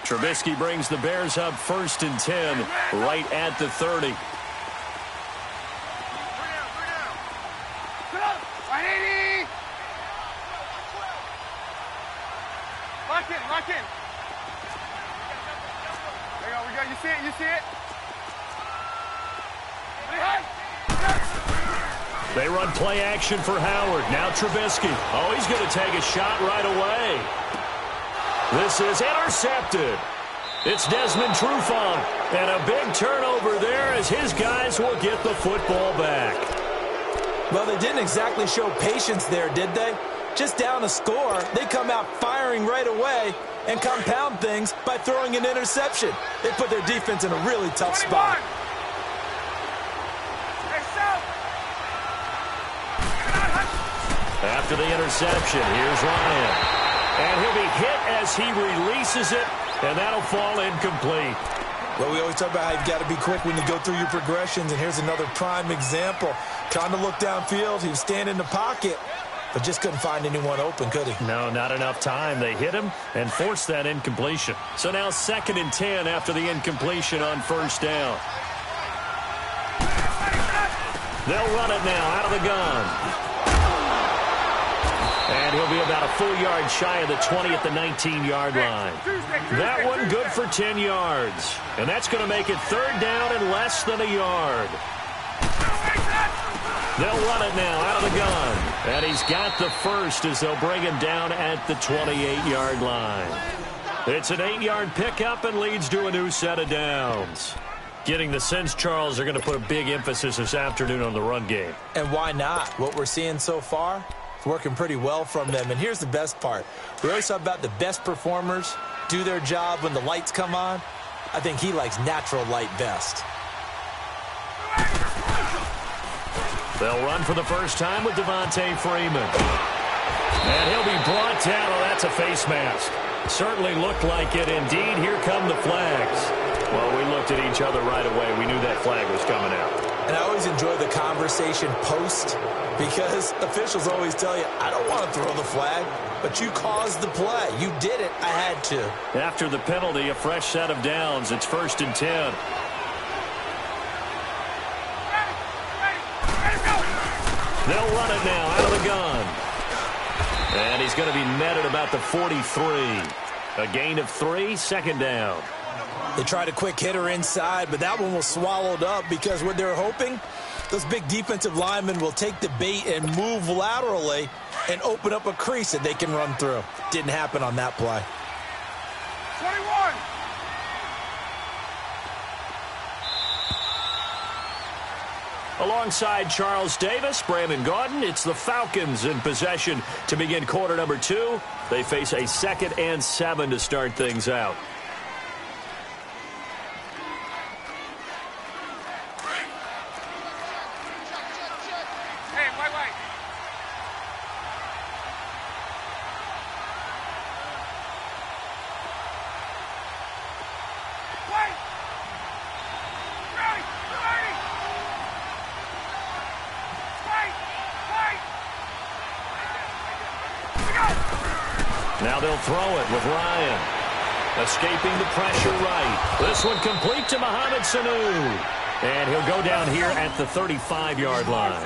Trubisky brings the Bears up 1st and 10 right at the 30. Lock in. There we go. You see it? They run play action for Howard. Now Trubisky. Oh, he's going to take a shot right away. This is intercepted. It's Desmond Trufant. And a big turnover there as his guys will get the football back. Well, they didn't exactly show patience there, did they? Just down a score, they come out firing right away and compound things by throwing an interception. They put their defense in a really tough spot. After the interception, here's Ryan. And he'll be hit as he releases it, and that'll fall incomplete. Well, we always talk about how you've got to be quick when you go through your progressions, and here's another prime example. Trying to look downfield, he was standing in the pocket, but just couldn't find anyone open, could he? No, not enough time. They hit him and forced that incompletion. So now 2nd and 10 after the incompletion on 1st down. They'll run it now out of the gun. And he'll be about a full yard shy of the 20 at the 19-yard line. That one good for 10 yards. And that's going to make it 3rd down and less than a yard. They'll run it now out of the gun. And he's got the first as they'll bring him down at the 28-yard line. It's an 8-yard pickup and leads to a new set of downs. Getting the sense, Charles, are going to put a big emphasis this afternoon on the run game. And why not? What we're seeing so far, it's working pretty well from them. And here's the best part. We always talk about the best performers do their job when the lights come on. I think he likes natural light best. They'll run for the first time with Devontae Freeman. And he'll be brought down. Oh, that's a face mask. Certainly looked like it. Indeed, here come the flags. Well, we looked at each other right away. We knew that flag was coming out. And I always enjoy the conversation post because officials always tell you, I don't want to throw the flag, but you caused the play. You did it. I had to. After the penalty, a fresh set of downs. It's 1st and 10. They'll run it now out of the gun. And he's going to be met at about the 43. A gain of 3, 2nd down. They tried a quick hitter inside, but that one was swallowed up because what they're hoping, those big defensive linemen will take the bait and move laterally and open up a crease that they can run through. Didn't happen on that play. 21. Alongside Charles Davis, Brandon Gaudin, it's the Falcons in possession to begin quarter number 2. They face a 2nd and 7 to start things out. Now they'll throw it with Ryan. Escaping the pressure right. This one complete to Mohamed Sanu. And he'll go down here at the 35-yard line.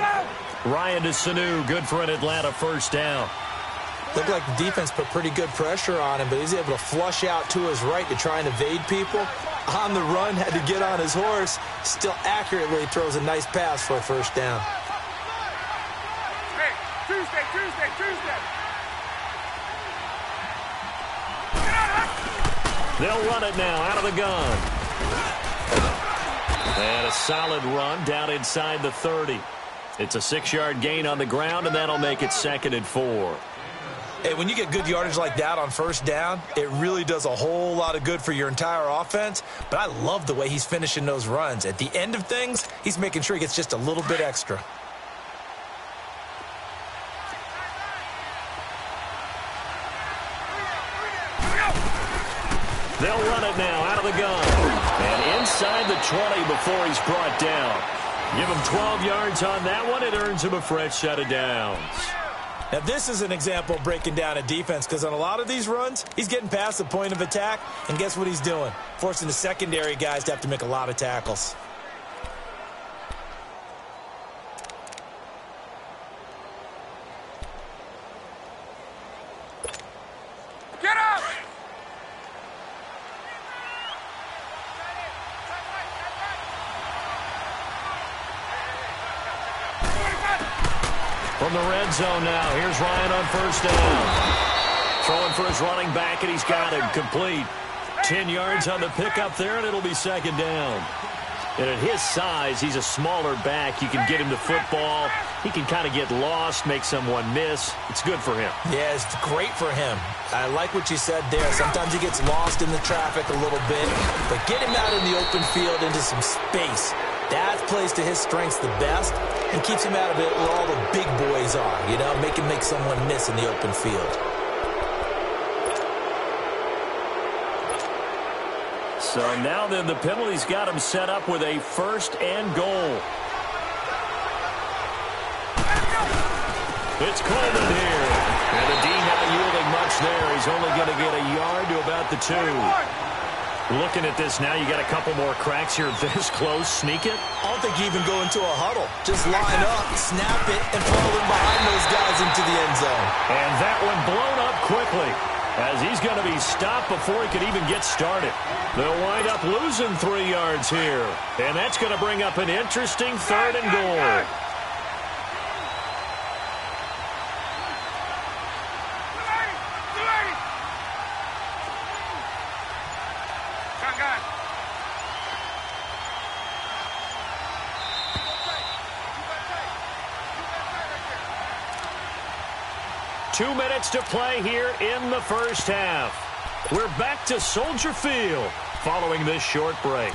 Ryan to Sanu, good for an Atlanta first down. Looked like the defense put pretty good pressure on him, but he's able to flush out to his right to try and evade people. On the run, had to get on his horse. Still accurately throws a nice pass for a first down. Hey, Tuesday. They'll run it now out of the gun. And a solid run down inside the 30. It's a 6-yard gain on the ground, and that'll make it 2nd and 4. Hey, when you get good yardage like that on first down, it really does a whole lot of good for your entire offense. But I love the way he's finishing those runs. At the end of things, he's making sure he gets just a little bit extra. They'll run it now out of the gun. And inside the 20 before he's brought down. Give him 12 yards on that one. It earns him a fresh set of downs. Now, this is an example of breaking down a defense because on a lot of these runs, he's getting past the point of attack, and guess what he's doing? Forcing the secondary guys to have to make a lot of tackles. Get up! From the red zone now, here's Ryan on first down. Throwing for his running back, and he's got him complete. 10 yards on the pickup there, and it'll be second down. And at his size, he's a smaller back. You can get him to football. He can kind of get lost, make someone miss. It's good for him. Yeah, it's great for him. I like what you said there. Sometimes he gets lost in the traffic a little bit, but get him out in the open field into some space. That plays to his strengths the best and keeps him out of it where all the big boys are, you know, make him make someone miss in the open field. So now then the penalty's got him set up with a first and goal. It's Coleman here. And the D not yielding much there. He's only going to get a yard to about the 2. Looking at this now, you got a couple more cracks here this close. Sneak it? I don't think you even go into a huddle. Just line up, snap it, and fall in behind those guys into the end zone. And that one blown up quickly as he's going to be stopped before he could even get started. They'll wind up losing 3 yards here. And that's going to bring up an interesting third and goal. Two minutes to play here in the first half. We're back to Soldier Field following this short break.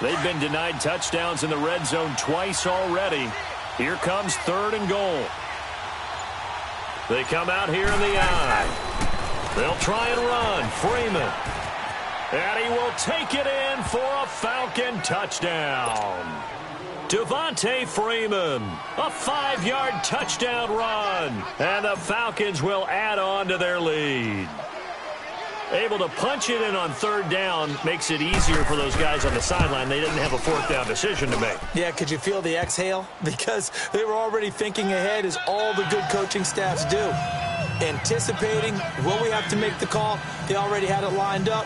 They've been denied touchdowns in the red zone twice already. Here comes third and goal. They come out here in the eye. They'll try and run. Freeman. And he will take it in for a Falcon touchdown. Devontae Freeman. A 5-yard touchdown run. And the Falcons will add on to their lead. Able to punch it in on third down makes it easier for those guys on the sideline. They didn't have a fourth down decision to make. Yeah, could you feel the exhale? Because they were already thinking ahead, as all the good coaching staffs do. Anticipating, will we have to make the call? They already had it lined up.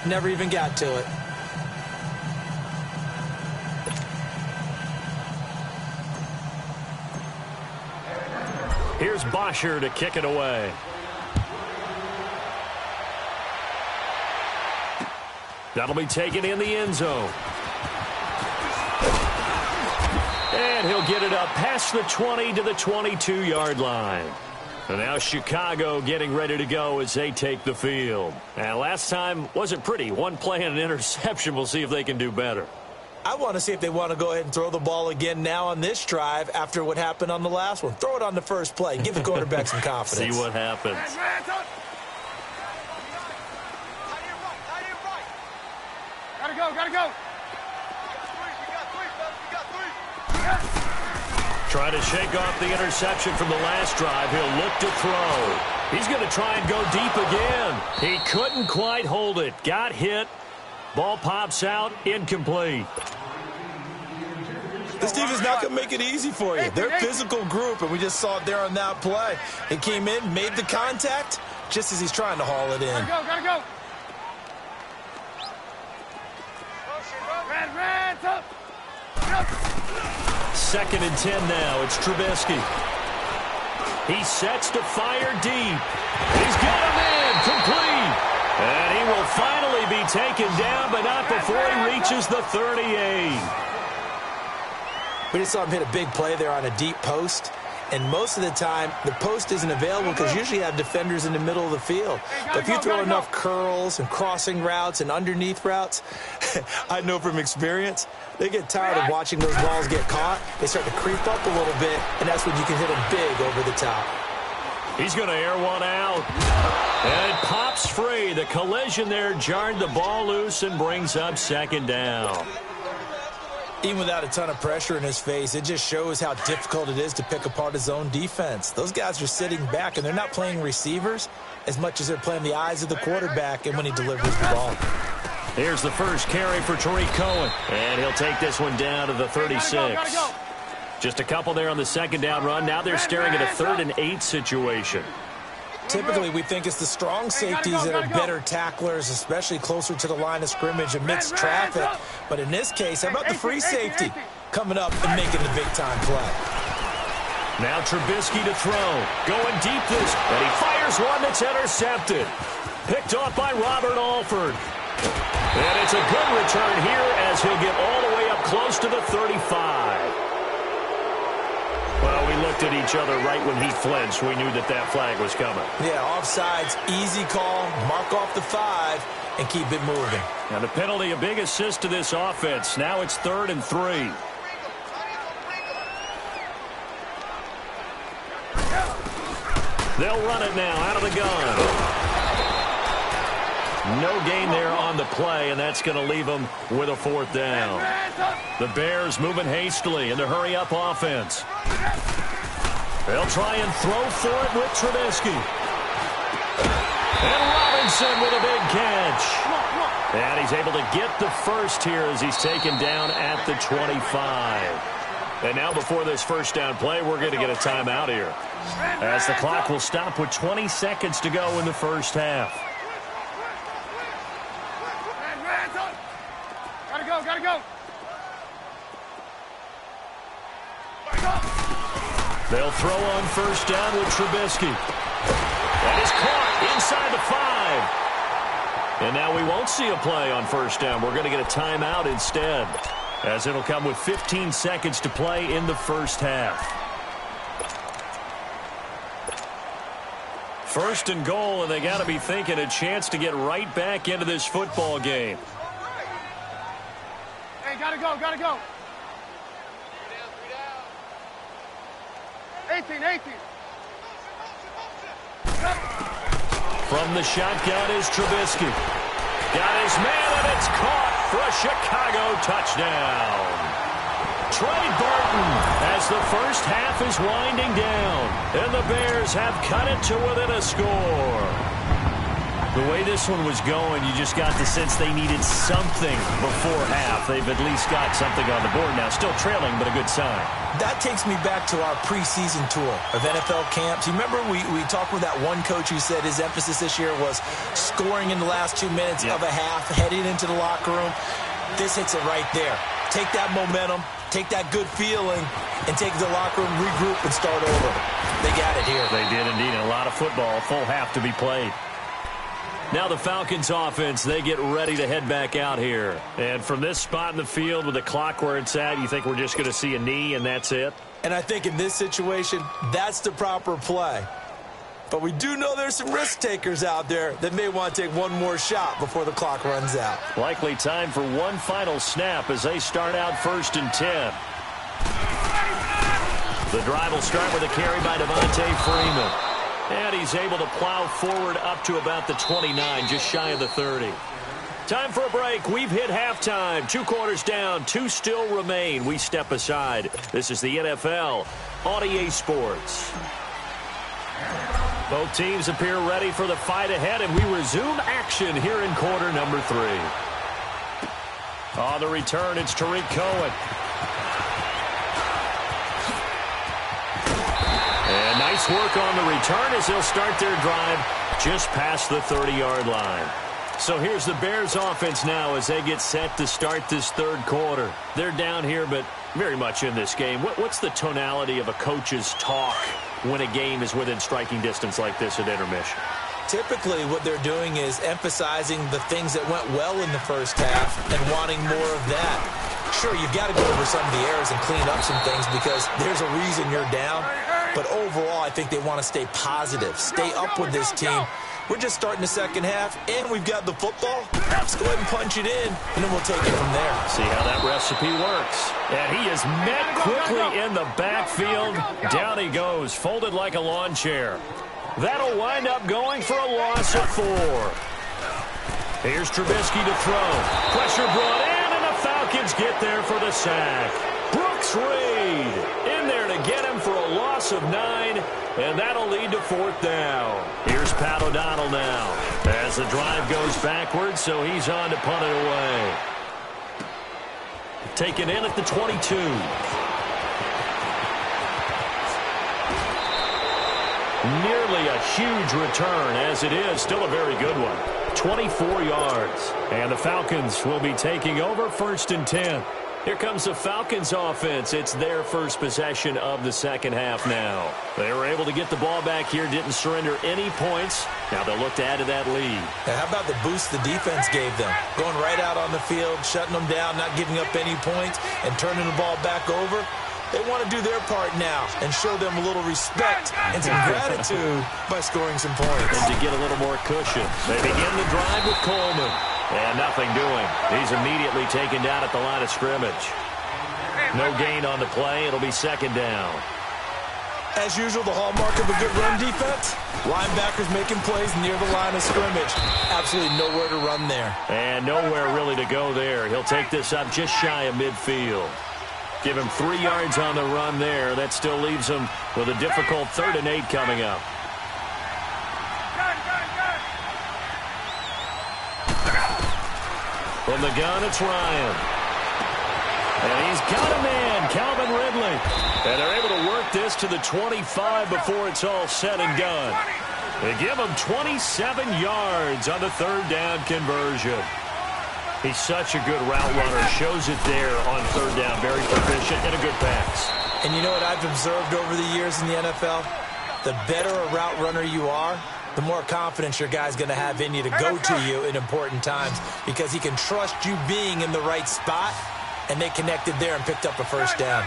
Never even got to it. Here's Bosher to kick it away. That'll be taken in the end zone. And he'll get it up past the 20 to the 22-yard line. And now Chicago getting ready to go as they take the field. And last time wasn't pretty. One play and an interception. We'll see if they can do better. I want to see if they want to go ahead and throw the ball again now on this drive after what happened on the last one. Throw it on the first play. Give the quarterback some confidence. See what happens. Gotta go. Trying to shake off the interception from the last drive. He'll look to throw. He's going to try and go deep again. He couldn't quite hold it. Got hit. Ball pops out. Incomplete. This team is not going to make it easy for you. They're a physical group, and we just saw it there on that play. He came in, made the contact, just as he's trying to haul it in. Gotta go. Second and 10 now. It's Trubisky. He sets to fire deep. He's got him in. Complete. And he will finally be taken down, but not before he reaches the 38. We just saw him hit a big play there on a deep post. And most of the time, the post isn't available because usually you have defenders in the middle of the field. But if you throw enough curls and crossing routes and underneath routes, I know from experience, they get tired of watching those balls get caught. They start to creep up a little bit, and that's when you can hit them big over the top. He's going to air one out. And it pops free. The collision there jarred the ball loose and brings up second down. Even without a ton of pressure in his face, it just shows how difficult it is to pick apart his own defense. Those guys are sitting back, and they're not playing receivers as much as they're playing the eyes of the quarterback and when he delivers the ball. Here's the first carry for Tariq Cohen. And he'll take this one down to the 36. Gotta go. Just a couple there on the second down run. Now they're staring at a 3rd and 8 situation. Typically, we think it's the strong safeties that are better tacklers, especially closer to the line of scrimmage amidst traffic. But in this case, how about the free safety coming up and making the big-time play? Now Trubisky to throw. Going deep this, and he fires one that's intercepted. Picked off by Robert Alford. And it's a good return here as he'll get all the way up close to the 35. Well, we looked at each other right when he flinched. We knew that that flag was coming. Yeah, offsides, easy call, mark off the 5, and keep it moving. Now the penalty, a big assist to this offense. Now it's 3rd and 3. They'll run it now out of the gun. No gain there on the play, and that's going to leave them with a 4th down. The Bears moving hastily in the hurry-up offense. They'll try and throw for it with Trubisky. And Robinson with a big catch. And he's able to get the first here as he's taken down at the 25. And now before this first down play, we're going to get a timeout here, as the clock will stop with 20 seconds to go in the first half. Gotta go. They'll throw on first down with Trubisky. That is caught inside the 5. And now we won't see a play on first down. We're going to get a timeout instead, as it'll come with 15 seconds to play in the first half. 1st and goal, and they got to be thinking a chance to get right back into this football game. Hey, gotta go. 18. From the shotgun is Trubisky. Got his man, and it's caught for a Chicago touchdown. Trey Burton as the first half is winding down, and the Bears have cut it to within a score. The way this one was going, you just got the sense they needed something before half. They've at least got something on the board now. Still trailing, but a good sign. That takes me back to our preseason tour of NFL camps. You remember we talked with that one coach who said his emphasis this year was scoring in the last 2 minutes of a half, heading into the locker room. This hits it right there. Take that momentum, take that good feeling, and take the locker room, regroup, and start over. They got it here. They did indeed. A lot of football, full half to be played. Now the Falcons offense, they get ready to head back out here. And from this spot in the field with the clock where it's at, you think we're just going to see a knee and that's it? And I think in this situation, that's the proper play. But we do know there's some risk takers out there that may want to take one more shot before the clock runs out. Likely time for one final snap as they start out 1st and 10. The drive will start with a carry by Devontae Freeman. And he's able to plow forward up to about the 29, just shy of the 30. Time for a break. We've hit halftime. 2 quarters down, 2 still remain. We step aside. This is the NFL on EA Sports. Both teams appear ready for the fight ahead, and we resume action here in quarter number 3. On the return, it's Tariq Cohen. And nice work on the return as they'll start their drive just past the 30-yard line. So here's the Bears offense now as they get set to start this 3rd quarter. They're down here, but very much in this game. What's the tonality of a coach's talk when a game is within striking distance like this at intermission? Typically, what they're doing is emphasizing the things that went well in the first half and wanting more of that. Sure, you've got to go over some of the errors and clean up some things because there's a reason you're down. But overall, I think they want to stay positive, stay up with this team. We're just starting the second half, and we've got the football. Let's go ahead and punch it in, and then we'll take it from there. See how that recipe works. And he is met quickly in the backfield. Down he goes, folded like a lawn chair. That'll wind up going for a loss of 4. Here's Trubisky to throw. Pressure brought in, and the Falcons get there for the sack. Brooks Reed in there to get him for a loss of 9, and that'll lead to 4th down. Here's Pat O'Donnell now as the drive goes backwards, so he's on to punt it away. Taken in at the 22. Nearly a huge return, as it is still a very good one. 24 yards. And the Falcons will be taking over 1st and 10. Here comes the Falcons offense. It's their first possession of the second half now. They were able to get the ball back here, didn't surrender any points. Now they'll look to add to that lead. Now, how about the boost the defense gave them? Going right out on the field, shutting them down, not giving up any points, and turning the ball back over. They want to do their part now and show them a little respect and some gratitude by scoring some points. And to get a little more cushion, they begin the drive with Coleman. And nothing doing. He's immediately taken down at the line of scrimmage. No gain on the play. It'll be 2nd down. As usual, the hallmark of a good run defense, linebackers making plays near the line of scrimmage. Absolutely nowhere to run there. And nowhere really to go there. He'll take this up just shy of midfield. Give him 3 yards on the run there. That still leaves him with a difficult 3rd and 8 coming up. From the gun, it's Ryan. And he's got a man, Calvin Ridley. And they're able to work this to the 25 before it's all said and done. They give him 27 yards on the 3rd down conversion. He's such a good route runner. Shows it there on 3rd down. Very proficient and a good pass. And you know what I've observed over the years in the NFL? The better a route runner you are, the more confidence your guy's going to have in you to go to you in important times because he can trust you being in the right spot, and they connected there and picked up a 1st down.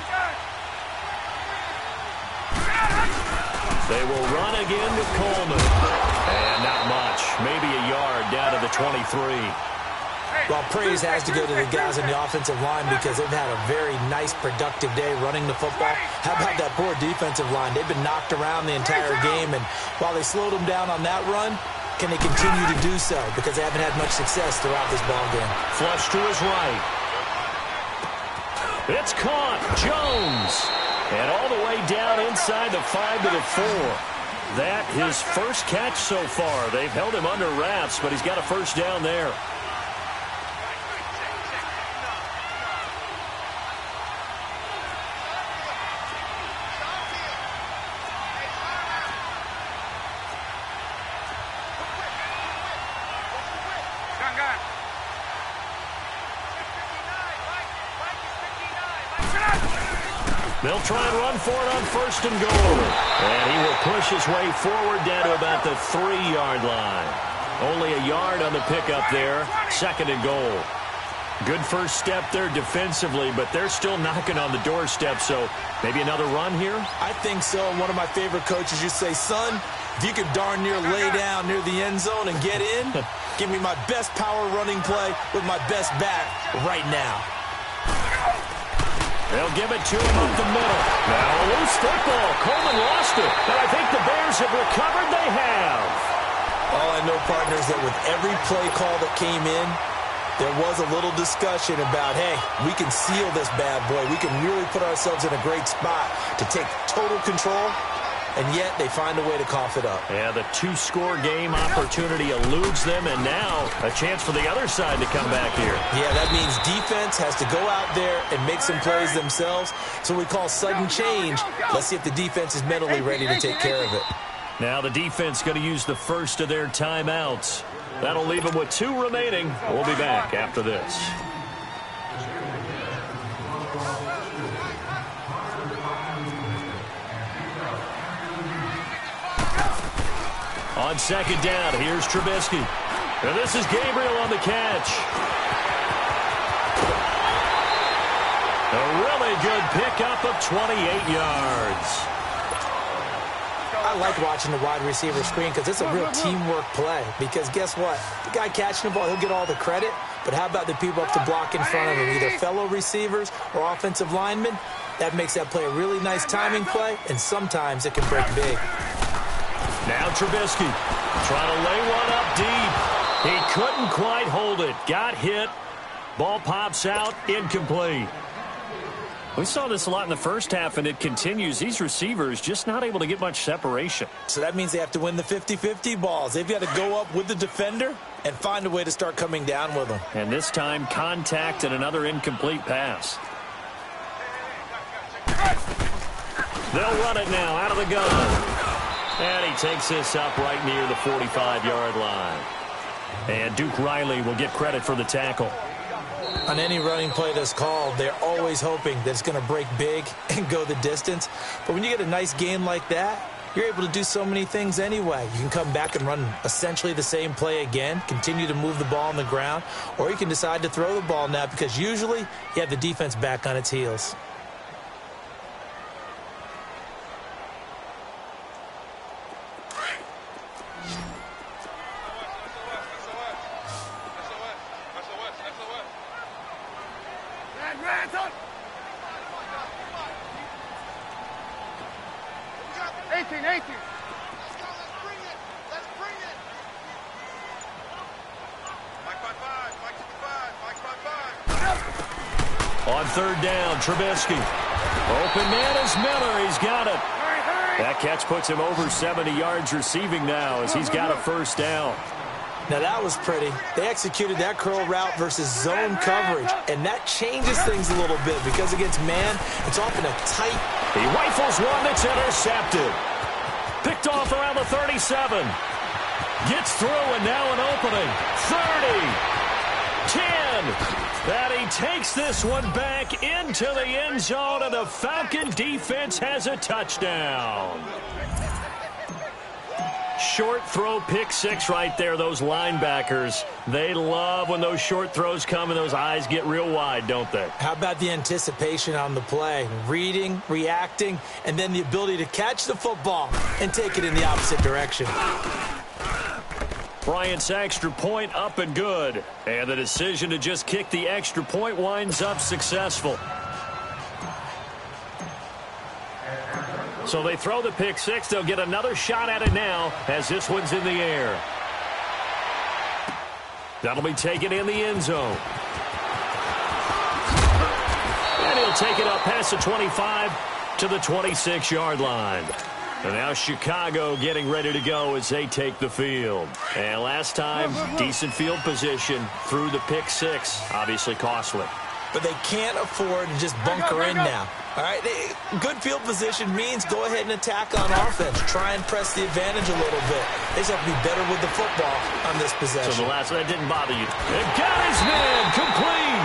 They will run again with Coleman. And not much. Maybe a yard down to the 23. Well, praise has to go to the guys on the offensive line because they've had a very nice, productive day running the football. How about that poor defensive line? They've been knocked around the entire game, and while they slowed them down on that run, can they continue to do so? Because they haven't had much success throughout this ballgame. Flush to his right. It's caught. Jones. And all the way down inside the 5 to the 4. That his first catch so far. They've held him under wraps, but he's got a 1st down there. They'll try and run for it on 1st and goal. And he will push his way forward down to about the 3-yard line. Only a yard on the pickup there. 2nd and goal. Good first step there defensively, but they're still knocking on the doorstep, so maybe another run here? I think so. And one of my favorite coaches used to say, son, if you could darn near lay down near the end zone and get in, give me my best power running play with my best back right now. They'll give it to him up the middle. Now a loose football. Coleman lost it. But I think the Bears have recovered. They have. All I know, partners, that with every play call that came in, there was a little discussion about, hey, we can seal this bad boy. We can really put ourselves in a great spot to take total control. And yet they find a way to cough it up. Yeah, the 2-score game opportunity eludes them, and now a chance for the other side to come back here. Yeah, that means defense has to go out there and make some plays themselves. So we call sudden change. Let's see if the defense is mentally ready to take care of it. Now the defense going to use the first of their timeouts. That'll leave them with 2 remaining. We'll be back after this. On 2nd down, here's Trubisky. And this is Gabriel on the catch. A really good pickup of 28 yards. I like watching the wide receiver screen because it's a real teamwork play. Because guess what? The guy catching the ball, he'll get all the credit. But how about the people up to block in front of him, either fellow receivers or offensive linemen? That makes that play a really nice timing play, and sometimes it can break big. Now Trubisky trying to lay one up deep. He couldn't quite hold it. Got hit. Ball pops out. Incomplete. We saw this a lot in the first half, and it continues. These receivers just not able to get much separation. So that means they have to win the 50-50 balls. They've got to go up with the defender and find a way to start coming down with them. And this time, contact and another incomplete pass. They'll run it now out of the gun. And he takes this up right near the 45-yard line. And Duke Riley will get credit for the tackle. On any running play that's called, they're always hoping that it's going to break big and go the distance. But when you get a nice game like that, you're able to do so many things anyway. You can come back and run essentially the same play again, continue to move the ball on the ground, or you can decide to throw the ball now because usually you have the defense back on its heels. On third down, Trubisky. Open man is Miller. He's got it. That catch puts him over 70 yards receiving now as he's got a first down. Now that was pretty. They executed that curl route versus zone coverage, and that changes things a little bit because against man, it's often a tight. He rifles one that's intercepted. Picked off around the 37. Gets through and now an opening. 30. 10. That he takes this one back into the end zone, and the Falcon defense has a touchdown. Short throw, pick six right there. Those linebackers, they love when those short throws come and those eyes get real wide, don't they? How about the anticipation on the play? Reading, reacting, and then the ability to catch the football and take it in the opposite direction. Bryant's extra point up and good. And the decision to just kick the extra point winds up successful. So they throw the pick six. They'll get another shot at it now as this one's in the air. That'll be taken in the end zone. And he'll take it up past the 25 to the 26-yard line. And now Chicago getting ready to go as they take the field. And last time, decent field position through the pick six. Obviously costly. But they can't afford to just bunker in now. All right, good field position means go ahead and attack on offense. Try and press the advantage a little bit. They just have to be better with the football on this possession. So the last one, that didn't bother you. And got his man complete.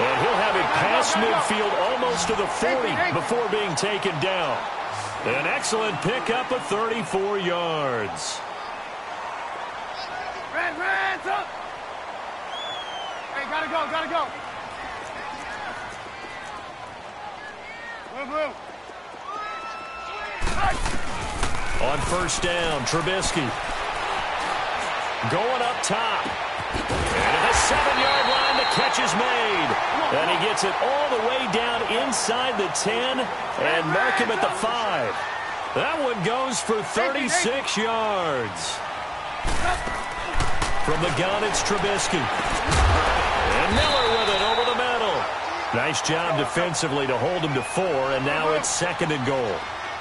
And he'll have it past midfield almost to the 40 before being taken down. An excellent pickup of 34 yards. Hands up. Hey, gotta go, gotta go. Move. On first down, Trubisky. Going up top. And at the 7-yard line, the catch is made. And he gets it all the way down inside the 10 and mark him at the 5. That one goes for 36 yards. From the gun, it's Trubisky. And Miller with it over the middle. Nice job defensively to hold him to 4, and now it's 2nd and goal.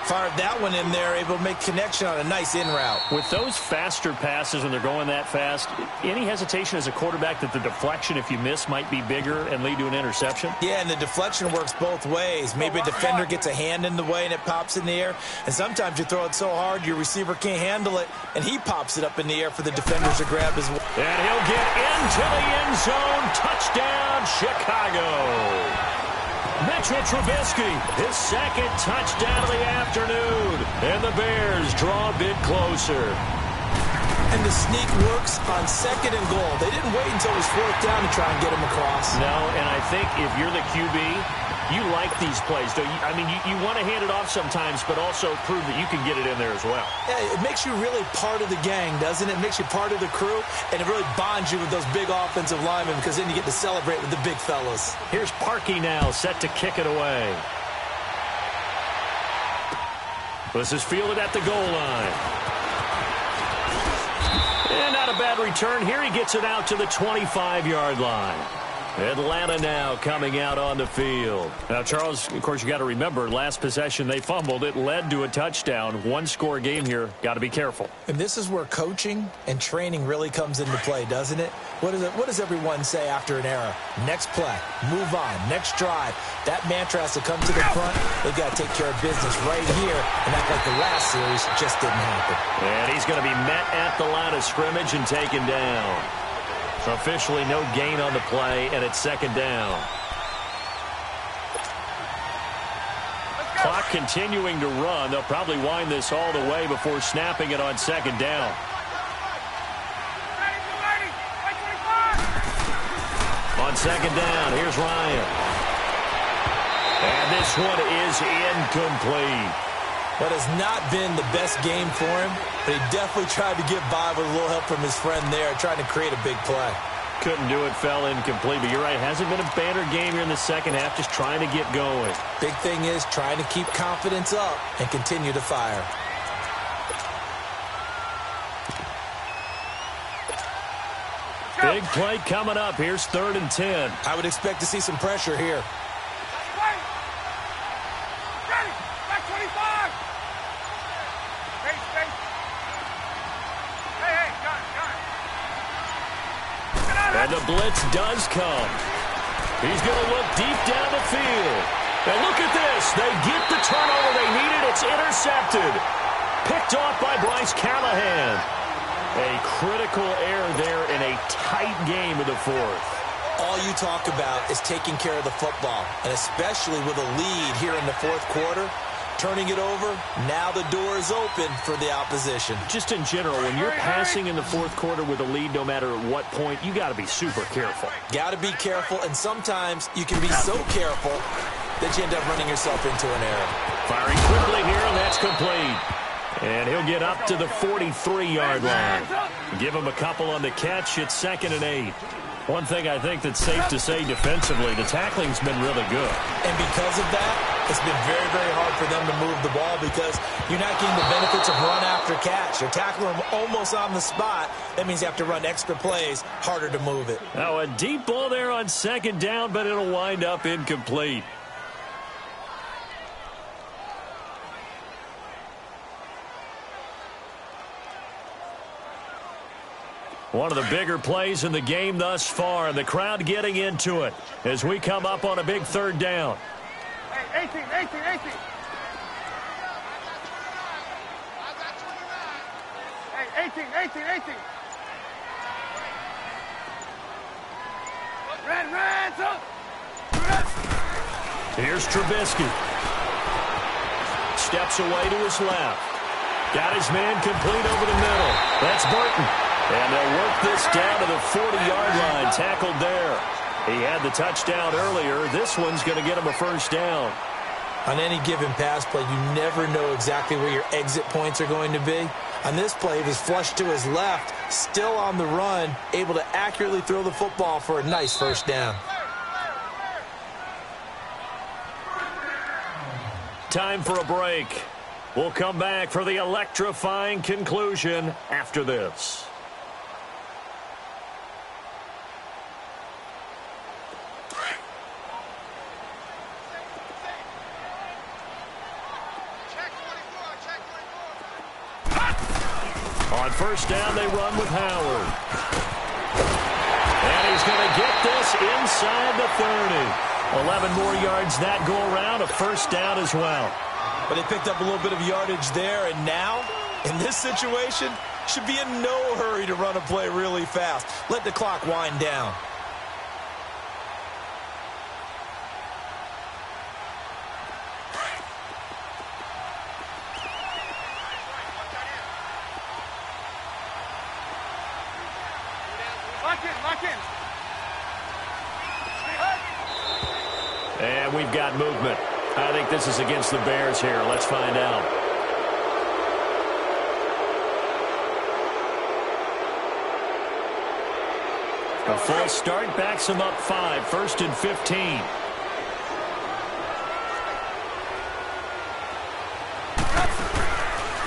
Fired that one in there, able to make connection on a nice in route. With those faster passes when they're going that fast, any hesitation as a quarterback that the deflection, if you miss, might be bigger and lead to an interception? Yeah, and the deflection works both ways. Maybe a defender gets a hand in the way and it pops in the air, and sometimes you throw it so hard your receiver can't handle it, and he pops it up in the air for the defenders to grab as well. And he'll get into the end zone. Touchdown, Chicago. Mitchell Trubisky, his 2nd touchdown of the afternoon. And the Bears draw a bit closer. And the sneak works on 2nd and goal. They didn't wait until it was 4th down to try and get him across. No, and I think if you're the QB, you like these plays. Don't you? I mean, you want to hand it off sometimes, but also prove that you can get it in there as well. Yeah, it makes you really part of the gang, doesn't it? It makes you part of the crew, and it really bonds you with those big offensive linemen because then you get to celebrate with the big fellas. Here's Parkey now, set to kick it away. This is fielded at the goal line. And not a bad return here. He gets it out to the 25-yard line. Atlanta now coming out on the field. Now, Charles, of course, you got to remember, last possession they fumbled. It led to a touchdown. One-score game here. Got to be careful. And this is where coaching and training really comes into play, doesn't it? What does everyone say after an error? Next play, move on, next drive. That mantra has to come to the front. They've got to take care of business right here. And act like the last series just didn't happen. And he's going to be met at the line of scrimmage and taken down. Officially no gain on the play, and it's second down. Clock continuing to run. They'll probably wind this all the way before snapping it on second down. On second down, here's Ryan. And this one is incomplete. That has not been the best game for him, but he definitely tried to get by with a little help from his friend there, trying to create a big play. Couldn't do it, fell incomplete, but you're right. Hasn't been a banner game here in the second half, just trying to get going. Big thing is trying to keep confidence up and continue to fire. Big play coming up. Here's 3rd and 10. I would expect to see some pressure here. And the blitz does come. He's going to look deep down the field. And look at this. They get the turnover they needed. It's intercepted. Picked off by Bryce Callahan. A critical error there in a tight game in the fourth. All you talk about is taking care of the football, and especially with a lead here in the fourth quarter. Turning it over, now the door is open for the opposition. Just in general, when you're passing in the fourth quarter with a lead, no matter at what point, you got to be super careful. Got to be careful, and sometimes you can be so careful that you end up running yourself into an error. Firing quickly here, and that's complete. And he'll get up to the 43-yard line. Give him a couple on the catch. It's 2nd and 8. One thing I think that's safe to say defensively, the tackling's been really good. And because of that, it's been very, very hard for them to move the ball because you're not getting the benefits of run after catch. You're tackling them almost on the spot. That means you have to run extra plays, harder to move it. Now a deep ball there on second down, but it'll wind up incomplete. One of the bigger plays in the game thus far, and the crowd getting into it as we come up on a big 3rd down. Hey, 18. Hey, 18. Red, up. Here's Trubisky. Steps away to his left. Got his man complete over the middle. That's Burton. And they'll work this down to the 40-yard line. Tackled there. He had the touchdown earlier. This one's going to get him a first down. On any given pass play, you never know exactly where your exit points are going to be. On this play, he was flushed to his left, still on the run, able to accurately throw the football for a nice first down. Time for a break. We'll come back for the electrifying conclusion after this. On first down, they run with Howard. And he's going to get this inside the 30. 11 more yards that go around, a first down as well. But they picked up a little bit of yardage there, and now, in this situation, should be in no hurry to run a play really fast. Let the clock wind down. Lock in. And we've got movement. I think this is against the Bears here. Let's find out. A false start backs him up 5. 1st and 15.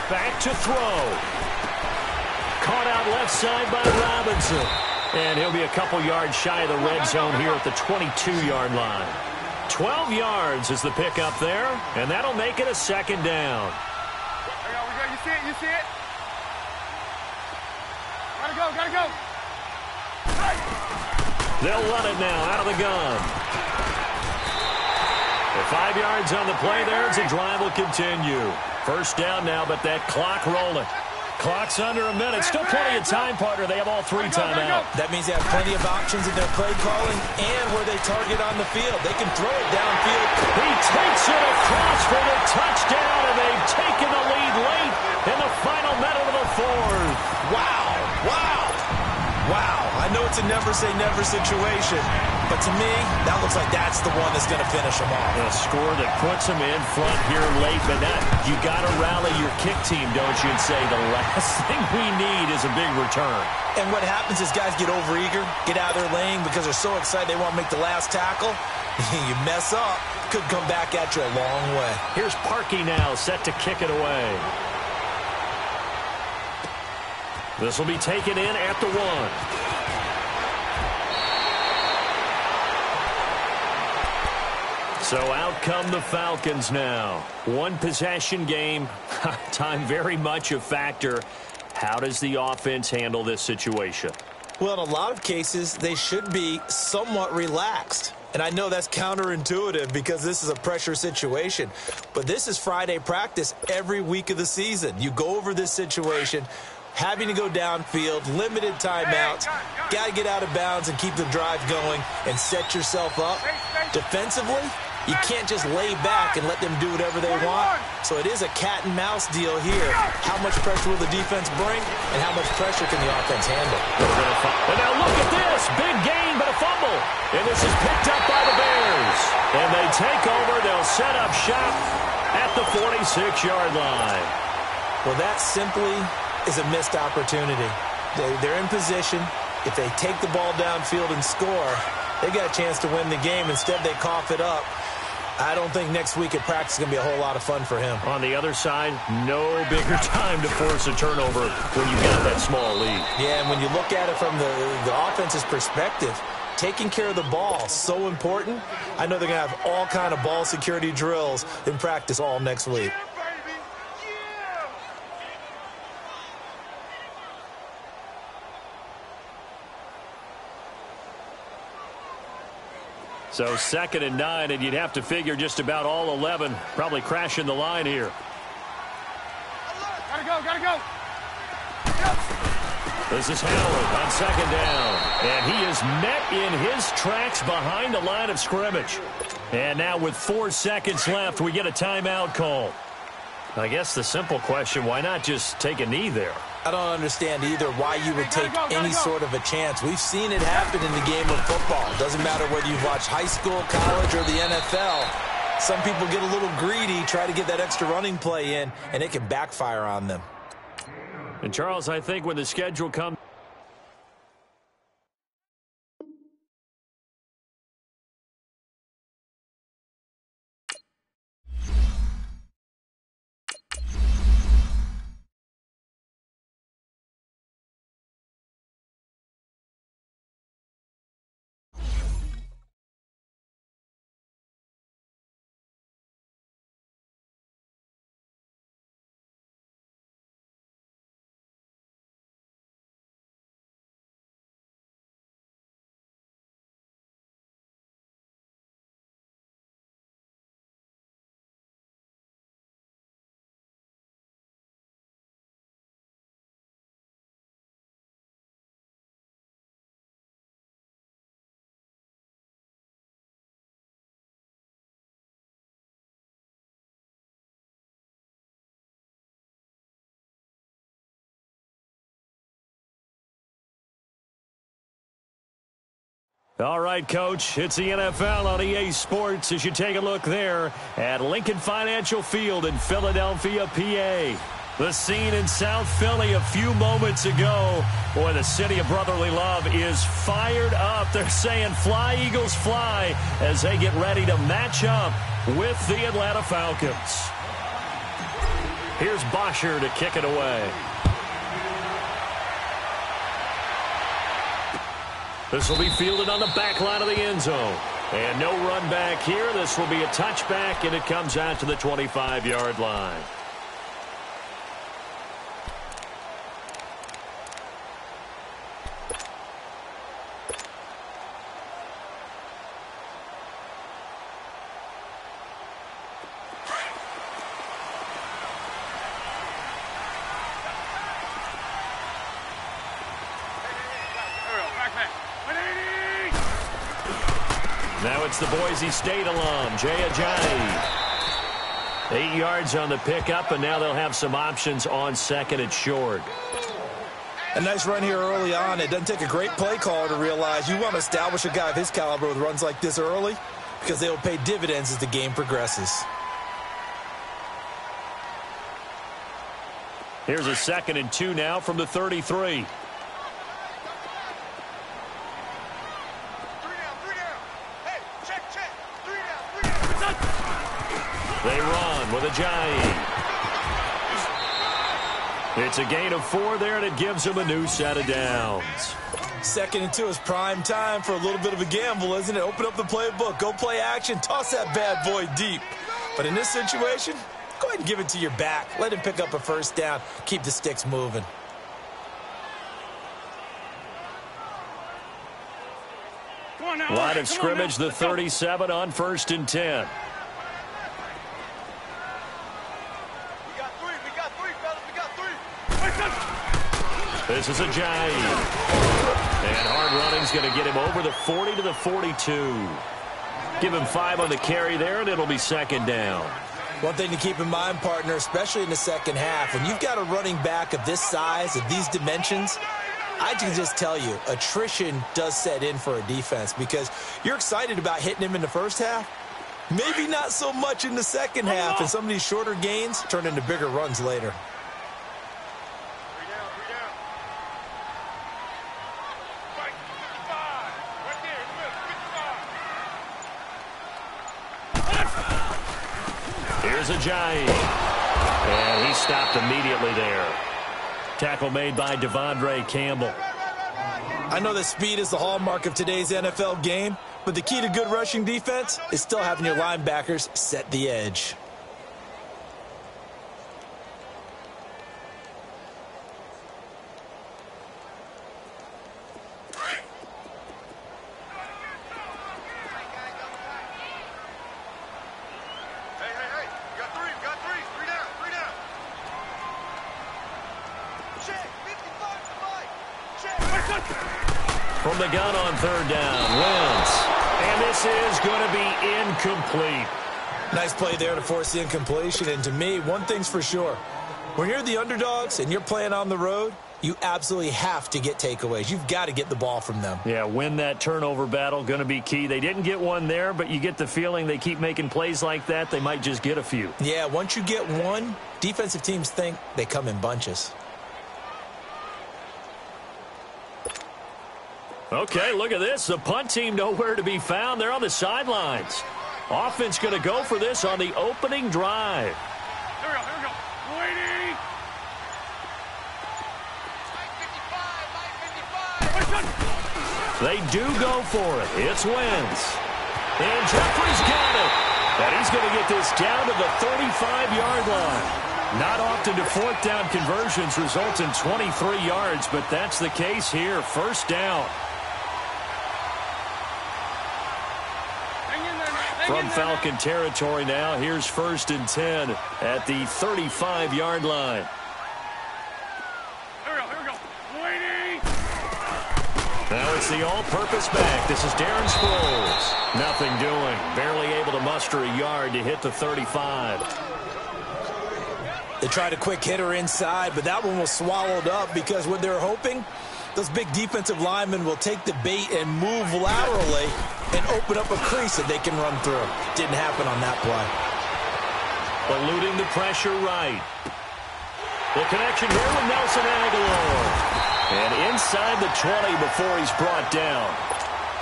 Back to throw. caught out left side by Robinson. And he'll be a couple yards shy of the red zone here at the 22-yard line. 12 yards is the pickup there, and that'll make it a second down. You see it? You see it? Gotta go. They'll run it now out of the gun. The 5 yards on the play there as the drive will continue. First down now, but that clock rolling. Clock's under a minute. Still plenty of time, partner. They have all 3 timeouts. That means they have plenty of options in their play calling and where they target on the field. They can throw it downfield. He takes it across for the touchdown, and they've taken the lead late in the final minute of the fourth. Wow. I know it's a never-say-never situation, but to me, that looks like that's the one that's going to finish them off. A score that puts them in front here late, but you got to rally your kick team, don't you, and say the last thing we need is a big return. And what happens is guys get overeager, get out of their lane because they're so excited they want to make the last tackle. You mess up, could come back at you a long way. Here's Parkey now, set to kick it away. This will be taken in at the 1. So out come the Falcons now. One possession game. Time very much a factor. How does the offense handle this situation? Well, in a lot of cases, they should be somewhat relaxed. And I know that's counterintuitive because this is a pressure situation. But this is Friday practice every week of the season. You go over this situation, having to go downfield, limited timeouts, got to get out of bounds and keep the drive going and set yourself up. Defensively, you can't just lay back and let them do whatever they want. So it is a cat and mouse deal here. How much pressure will the defense bring and how much pressure can the offense handle? And now look at this. Big gain, but a fumble. And this is picked up by the Bears. And they take over. They'll set up shop at the 46-yard line. Well, that simply is a missed opportunity. They're in position. If they take the ball downfield and score, they got a chance to win the game. Instead, they cough it up. I don't think next week at practice is going to be a whole lot of fun for him. On the other side, no bigger time to force a turnover when you've got that small lead. Yeah, and when you look at it from the offense's perspective, taking care of the ball, so important. I know they're going to have all kind of ball security drills in practice all next week. So 2nd and 9, and you'd have to figure just about all 11 probably crashing the line here. Gotta go. This is Howard on 2nd down. And he is met in his tracks behind the line of scrimmage. And now with 4 seconds left, we get a timeout call. I guess the simple question, why not just take a knee there? I don't understand either why you would take any sort of a chance. We've seen it happen in the game of football. It doesn't matter whether you've watched high school, college, or the NFL. Some people get a little greedy, try to get that extra running play in, and it can backfire on them. And, Charles, I think when the schedule comes, all right, Coach, it's the NFL on EA Sports as you take a look there at Lincoln Financial Field in Philadelphia, PA. The scene in South Philly a few moments ago. Boy, the city of brotherly love is fired up. They're saying, fly, Eagles, fly, as they get ready to match up with the Atlanta Falcons. Here's Bosher to kick it away. This will be fielded on the back line of the end zone. And no run back here. This will be a touchback, and it comes out to the 25-yard line. Now it's the Boise State alum, Jay Ajayi. 8 yards on the pickup, and now they'll have some options on second and short. A nice run here early on. It doesn't take a great play caller to realize you want to establish a guy of his caliber with runs like this early because they will pay dividends as the game progresses. Here's a 2nd and 2 now from the 33. They run with Ajayi. It's a gain of 4 there, and it gives them a new set of downs. 2nd and 2 is prime time for a little bit of a gamble, isn't it? Open up the playbook, go play action, toss that bad boy deep. But in this situation, go ahead and give it to your back. Let him pick up a first down. Keep the sticks moving. Line of scrimmage, the 37 on 1st and 10. This is Ajayi. And hard running's going to get him over the 40 to the 42. Give him 5 on the carry there, and it'll be 2nd down. One thing to keep in mind, partner, especially in the second half, when you've got a running back of this size, of these dimensions, I can just tell you, attrition does set in for a defense because you're excited about hitting him in the first half. Maybe not so much in the second half, and some of these shorter gains turn into bigger runs later. Here's Ajayi. And he stopped immediately there. Tackle made by Devondre Campbell. I know that speed is the hallmark of today's NFL game, but the key to good rushing defense is still having your linebackers set the edge. From the gun on 3rd down, Wentz. And this is going to be incomplete. Nice play there to force the incompletion. And to me, one thing's for sure. When you're the underdogs and you're playing on the road, you absolutely have to get takeaways. You've got to get the ball from them. Yeah, win that turnover battle, going to be key. They didn't get one there, but you get the feeling they keep making plays like that, they might just get a few. Yeah, once you get one, defensive teams think they come in bunches. Okay, look at this. The punt team nowhere to be found. They're on the sidelines. Offense going to go for this on the opening drive. Here we go. Waiting. They do go for it. It's Wentz. And Jeffrey's got it. And he's going to get this down to the 35-yard line. Not often do 4th down conversions result in 23 yards, but that's the case here. 1st down. From Falcon territory now, here's 1st and 10 at the 35-yard line. Here we go. Waiting. Now it's the all-purpose back. This is Darren Sproles. Nothing doing. Barely able to muster a yard to hit the 35. They tried a quick hitter inside, but that one was swallowed up because what they're hoping, those big defensive linemen will take the bait and move laterally and open up a crease that they can run through. Didn't happen on that play. Eluding the pressure right. The connection here with Nelson Aguilar. And inside the 20 before he's brought down.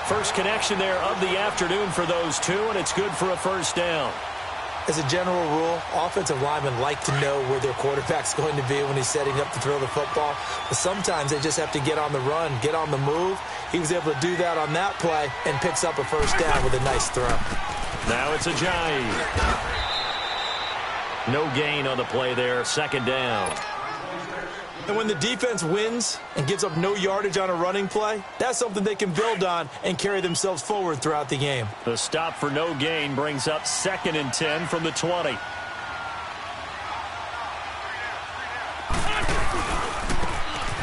First connection there of the afternoon for those two, and it's good for a 1st down. As a general rule, offensive linemen like to know where their quarterback's going to be when he's setting up to throw the football. But sometimes they just have to get on the run, get on the move. He was able to do that on that play and picks up a first down with a nice throw. Now it's Ajayi. No gain on the play there, second down. And when the defense wins and gives up no yardage on a running play, that's something they can build on and carry themselves forward throughout the game. The stop for no gain brings up 2nd and 10 from the 20.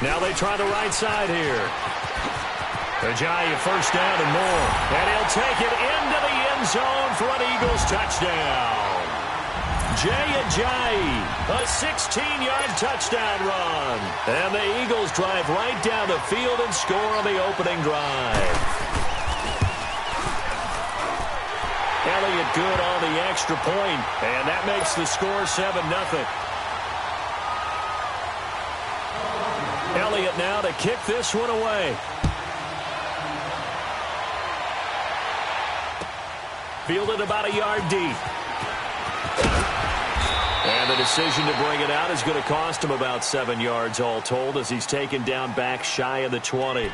Now they try the right side here. Ajayi, first down and more. And he'll take it into the end zone for an Eagles touchdown. Ajayi, a 16-yard touchdown run. And the Eagles drive right down the field and score on the opening drive. Elliott good on the extra point, and that makes the score 7-0. Elliott now to kick this one away. Fielded about a yard deep. And the decision to bring it out is going to cost him about 7 yards all told as he's taken down back shy of the 20.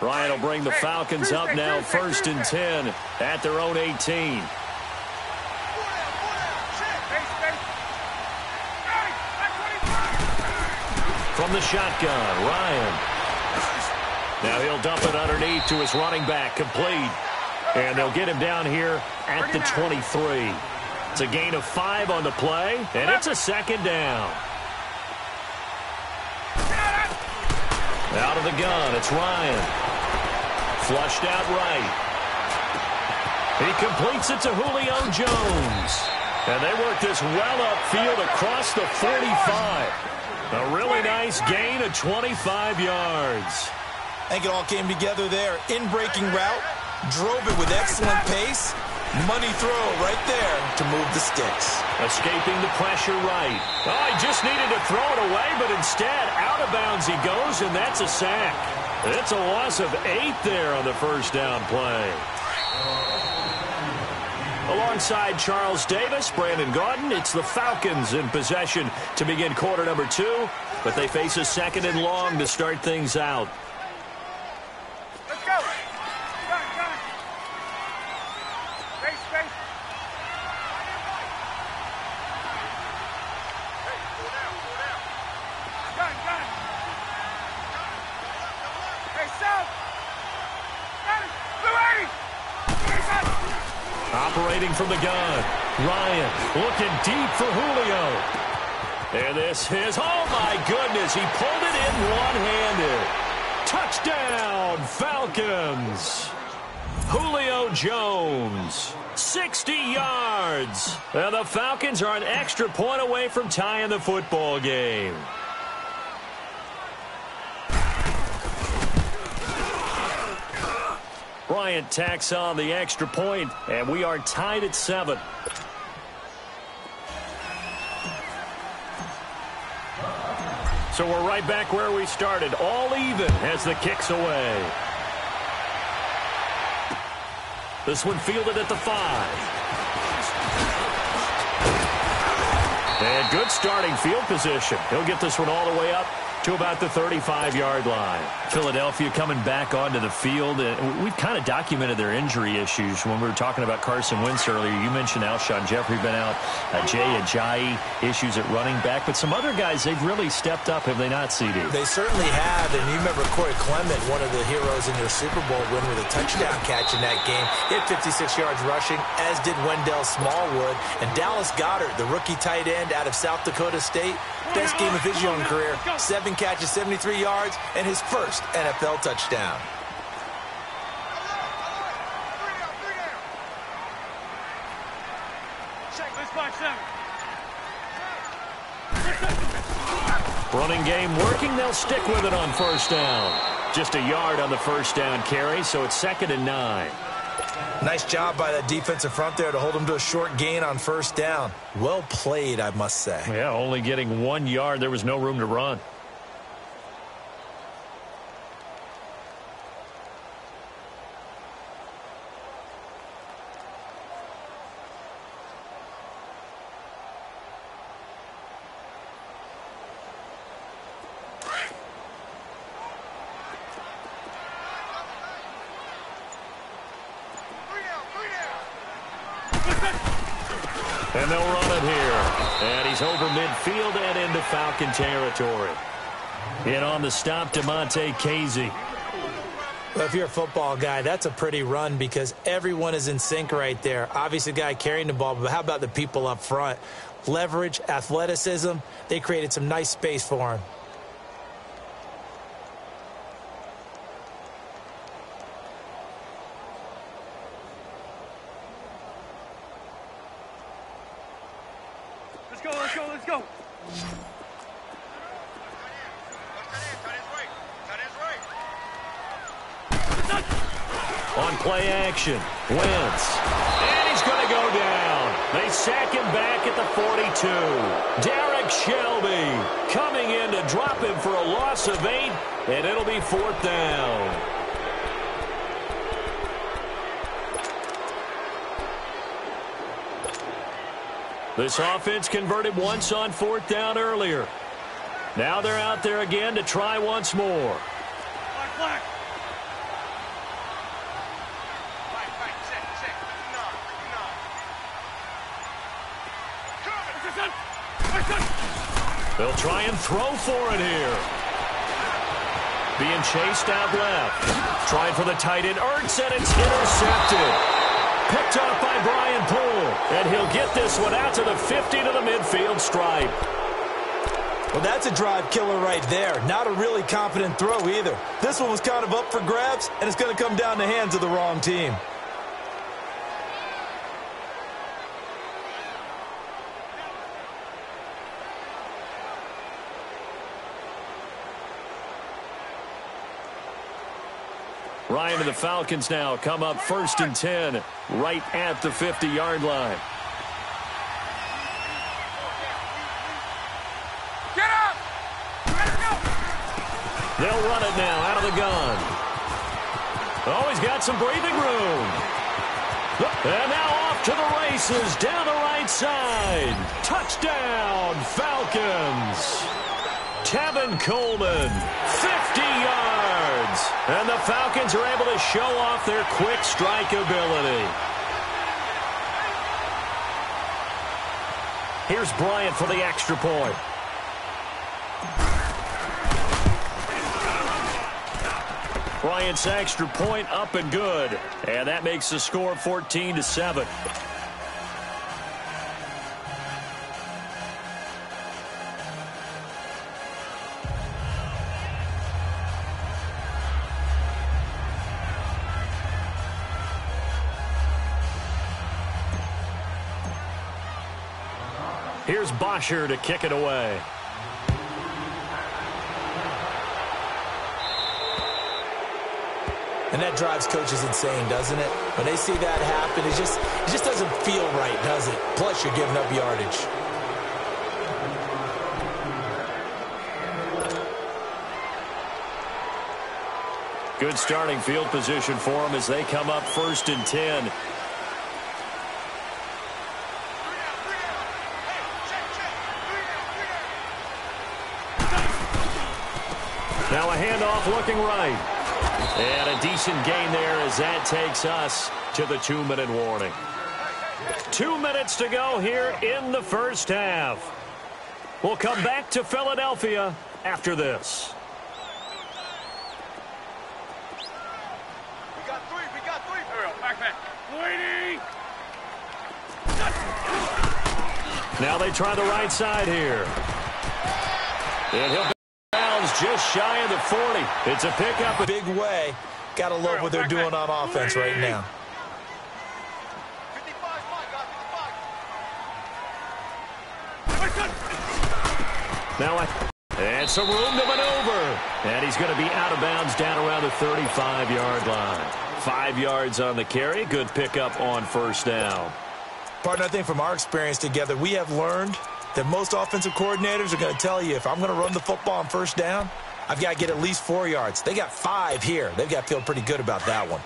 Ryan will bring the Falcons up now, 1st and 10 at their own 18. From the shotgun, Ryan. Now he'll dump it underneath to his running back, complete. And they'll get him down here at the 23. It's a gain of 5 on the play, and it's a 2nd down. Out of the gun, it's Ryan. Flushed out right. He completes it to Julio Jones. And they work this well upfield across the 45. A really nice gain of 25 yards. I think it all came together there. In-breaking route, drove it with excellent pace. Money throw right there to move the sticks. Escaping the pressure right. Oh, he just needed to throw it away, but instead, out of bounds he goes, and that's a sack. It's a loss of 8 there on the first down play. Alongside Charles Davis, Brandon Gaudin, it's the Falcons in possession to begin quarter number 2, but they face a 2nd and long to start things out. Let's go. Gun. Space. Hey, pull down. Gun. Hey, South. Got it. Blue 80. Operating from the gun, Ryan looking deep for Julio. And this is, oh my goodness, he pulled it in one-handed. Touchdown, Falcons. Julio Jones, 60 yards. And the Falcons are an extra point away from tying the football game. Bryant tacks on the extra point, and we are tied at 7. So we're right back where we started, all even as the kick's away. This one fielded at the 5. And good starting field position. He'll get this one all the way up to about the 35-yard line. Philadelphia coming back onto the field. We've kind of documented their injury issues when we were talking about Carson Wentz earlier. You mentioned Alshon Jeffrey been out. Ajayi, issues at running back. But some other guys, they've really stepped up, have they not, CD? They certainly have. And you remember Corey Clement, one of the heroes in their Super Bowl win with a touchdown catch in that game. He had 56 yards rushing, as did Wendell Smallwood. And Dallas Goedert, the rookie tight end out of South Dakota State, best game of his young career. 7 catches, 73 yards, and his first NFL touchdown. Check, let's box 7. Running game working. They'll stick with it on first down. Just a yard on the first down carry, so it's 2nd and 9. Nice job by that defensive front there to hold them to a short gain on first down. Well played, I must say. Yeah, only getting 1 yard. There was no room to run. And they'll run it here. And he's over midfield and into Falcon territory. In on the stop, DeMonte Casey. Well, if you're a football guy, that's a pretty run because everyone is in sync right there. Obviously, the guy carrying the ball, but how about the people up front? Leverage, athleticism, they created some nice space for him. Let's go. On play action, Wentz. And he's going to go down. They sack him back at the 42. Derek Shelby coming in to drop him for a loss of 8, and it'll be 4th down. This offense converted once on 4th down earlier. Now they're out there again to try once more. Black. They'll try and throw for it here. Being chased out left. Trying for the tight end, Ertz, and it's intercepted. Picked off by Brian Poole. And he'll get this one out to the 50 to the midfield stripe. Well, that's a drive killer right there. Not a really confident throw either. This one was kind of up for grabs, and it's going to come down the hands of the wrong team. Ryan and the Falcons now come up 1st and 10 right at the 50-yard line. Get up! Let's go! They'll run it now out of the gun. Oh, he's got some breathing room. And now off to the races down the right side. Touchdown, Falcons. Tevin Coleman, 50 yards. And the Falcons are able to show off their quick strike ability. Here's Bryant for the extra point. Bryant's extra point up and good. And that makes the score 14-7. Here's Bosher to kick it away. And that drives coaches insane, doesn't it? When they see that happen, it just doesn't feel right, does it? Plus, you're giving up yardage. Good starting field position for them as they come up 1st and 10. Now a handoff looking right. And a decent gain there as that takes us to the 2-minute warning. 2 minutes to go here in the first half. We'll come back to Philadelphia after this. We got three. Back. Waiting. Now they try the right side here. And he'll just shy of the 40. It's a pickup. A big way. Gotta love what they're doing on offense right now. 55, Now and Got some room to maneuver. And he's going to be out of bounds down around the 35-yard line. 5 yards on the carry. Good pickup on first down. Partner, I think from our experience together, we have learned that most offensive coordinators are going to tell you, if I'm going to run the football on first down, I've got to get at least 4 yards. They got 5 here. They've got to feel pretty good about that one.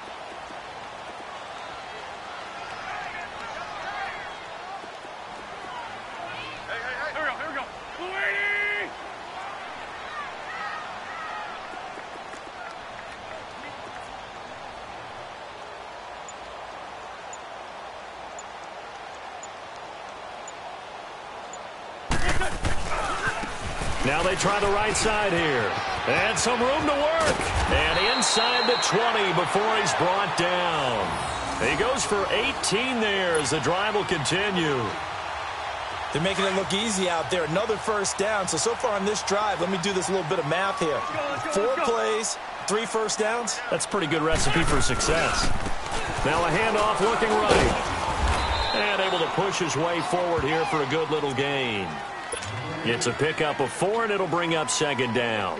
Now they try the right side here. And some room to work. And inside the 20 before he's brought down. He goes for 18 there as the drive will continue. They're making it look easy out there. Another first down. So far on this drive, let me do this little bit of math here. 4 plays, 3 first downs. That's a pretty good recipe for success. Now a handoff looking right. And able to push his way forward here for a good little gain. It's a pickup of 4, and it'll bring up second down.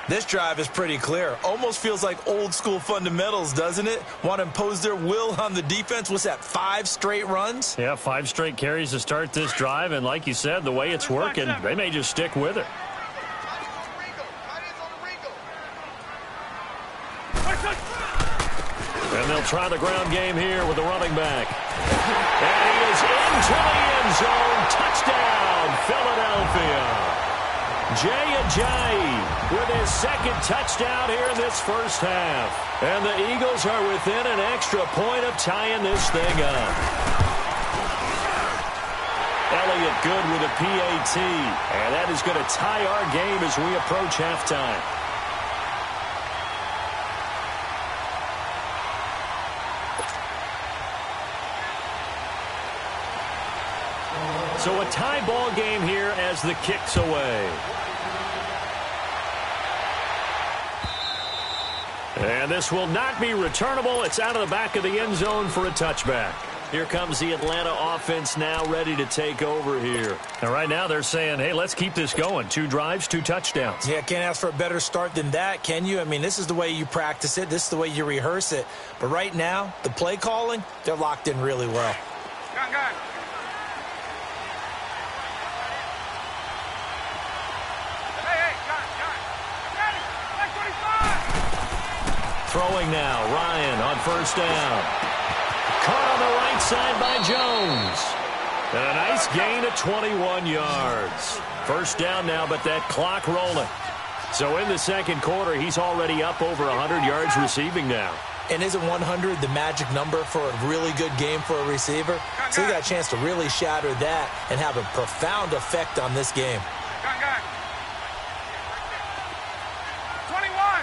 This drive is pretty clear. Almost feels like old school fundamentals, doesn't it? Want to impose their will on the defense. What's that, 5 straight runs? Yeah, 5 straight carries to start this drive. And like you said, the way it's working, they may just stick with it. And they'll try the ground game here with the running back. And he is into the end zone. Touchdown, Philadelphia. Jay Ajayi with his second touchdown here in this first half. And the Eagles are within an extra point of tying this thing up. Elliott good with a PAT. And that is going to tie our game as we approach halftime. So a tie ball game here as the kick's away. And this will not be returnable. It's out of the back of the end zone for a touchback. Here comes the Atlanta offense now ready to take over here. And right now they're saying, hey, let's keep this going. 2 drives, 2 touchdowns. Yeah, can't ask for a better start than that, can you? I mean, this is the way you practice it. This is the way you rehearse it. But right now, the play calling, they're locked in really well. Gun. Throwing now, Ryan on first down. Caught on the right side by Jones. And a nice gain of 21 yards. First down now, but that clock rolling. So in the second quarter, he's already up over 100 yards receiving now. And isn't 100 the magic number for a really good game for a receiver? So he got a chance to really shatter that and have a profound effect on this game. Gun. 21.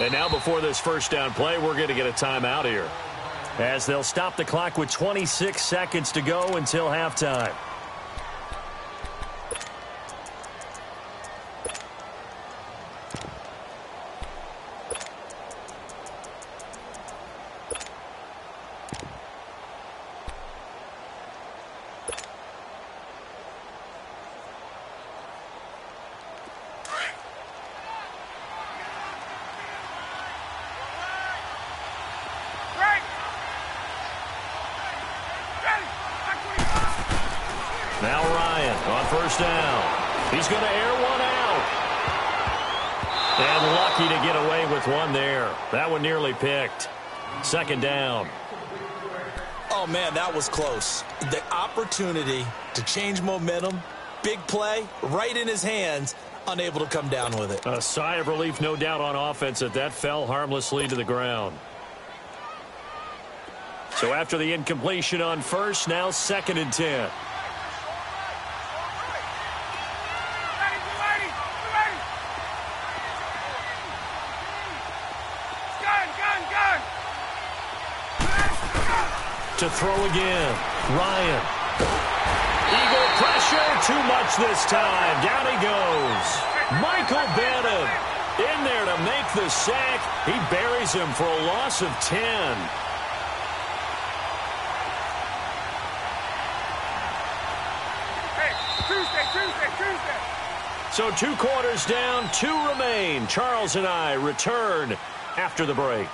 And now before this first down play, we're going to get a timeout here, as they'll stop the clock with 26 seconds to go until halftime. Now Ryan on first down. He's going to air one out. And lucky to get away with one there. That one nearly picked. Second down. Oh, man, that was close. The opportunity to change momentum, big play, right in his hands, unable to come down with it. A sigh of relief, no doubt, on offense that fell harmlessly to the ground. So after the incompletion on first, now 2nd and 10. To throw again. Ryan. Eagle pressure. Too much this time. Down he goes. Michael Bennett in there to make the sack. He buries him for a loss of 10. So 2 quarters down, 2 remain. Charles and I return after the break.